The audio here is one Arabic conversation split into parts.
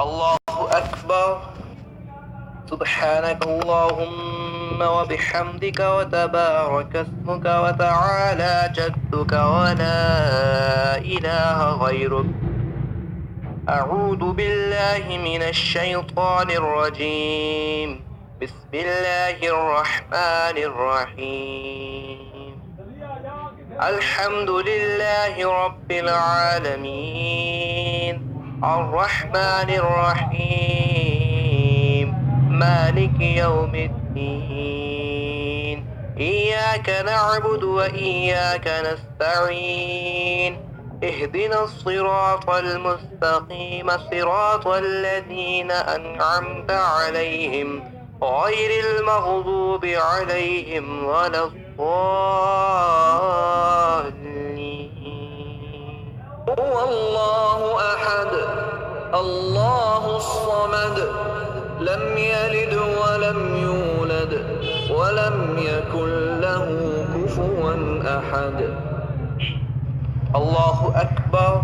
الله أكبر. سبحانك اللهم وبحمدك وتبارك اسمك وتعالى جدك ولا إله غيرك. أعوذ بالله من الشيطان الرجيم. بسم الله الرحمن الرحيم. الحمد لله رب العالمين، الرحمن الرحيم، مالك يوم الدين. إياك نعبد وإياك نستعين. اهدنا الصراط المستقيم، صراط الذين أنعمت عليهم غير المغضوب عليهم ولا الضالين. هو الله أحد الله الصمد لم يلد ولم يولد ولم يكن له كفوا أحد. الله أكبر.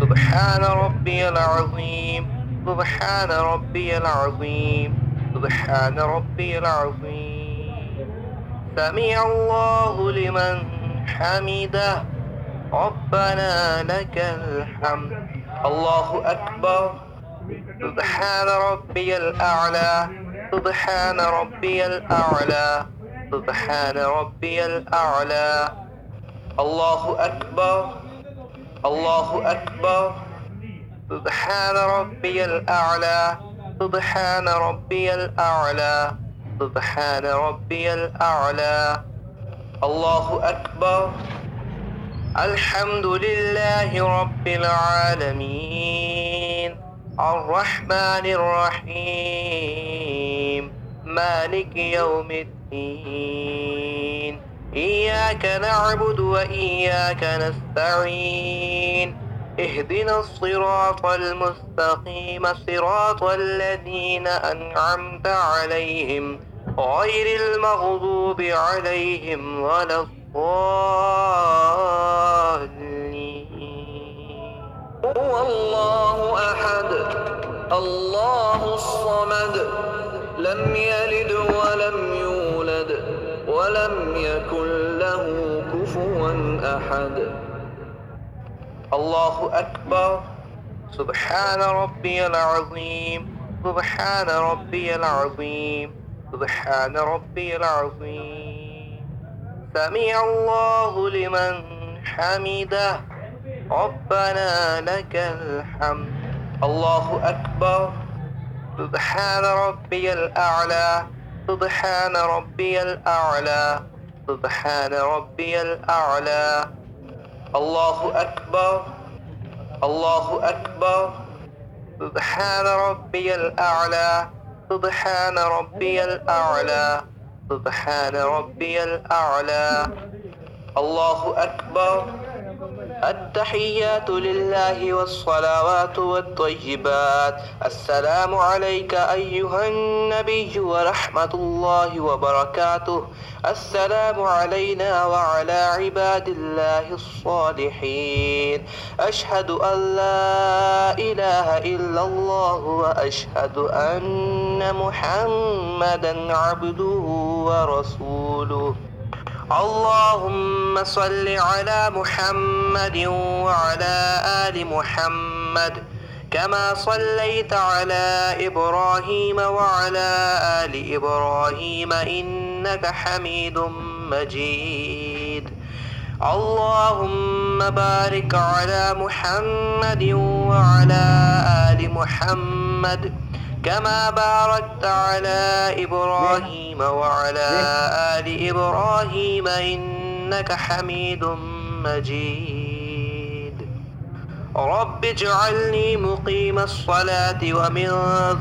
سبحان ربي العظيم، سبحان ربي العظيم، سبحان ربي العظيم. سمع الله لمن حمده، ربنا لك الحمد. الله أكبر. سبحان ربي الأعلى، سبحان ربي الأعلى، سبحان ربي الأعلى. الله أكبر. الله أكبر. سبحان ربي الأعلى، سبحان ربي الأعلى، سبحان ربي الأعلى. الله أكبر. الحمد لله رب العالمين، الرحمن الرحيم، مالك يوم الدين. إياك نعبد وإياك نستعين. اهدنا الصراط المستقيم، صراط الذين أنعمت عليهم غير المغضوب عليهم ولا الضالين. هو الله أحد الله الصمد لم يلد ولم يولد ولم يكن له كفوا أحد. الله أكبر. سبحان ربي العظيم، سبحان ربي العظيم، سبحان ربي العظيم. سمع الله لمن حمده، ربنا لك الحمد. الله أكبر. سبحان ربي الأعلى، سبحان ربي الأعلى، سبحان ربي الأعلى. الله أكبر. الله أكبر. سبحان ربي الأعلى، سبحان ربي الأعلى، سبحان ربي الأعلى. الله أكبر. التحيات لله والصلوات والطيبات. السلام عليك أيها النبي ورحمة الله وبركاته. السلام علينا وعلى عباد الله الصالحين. أشهد أن لا إله إلا الله وأشهد أن محمدا عبده ورسوله. اللهم صل على محمد وعلى آل محمد كما صليت على إبراهيم وعلى آل إبراهيم إنك حميد مجيد. اللهم بارك على محمد وعلى آل محمد كما باركت على إبراهيم وعلى آل إبراهيم إنك حميد مجيد. رب اجعلني مقيم الصلاة ومن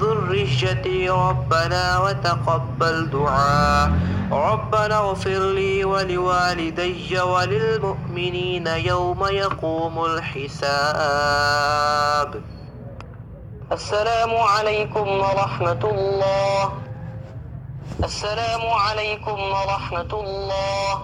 ذريتي ربنا وتقبل دعاء. ربنا اغفر لي ولوالدي وللمؤمنين يوم يقوم الحساب. السلام عليكم ورحمة الله. السلام عليكم ورحمة الله.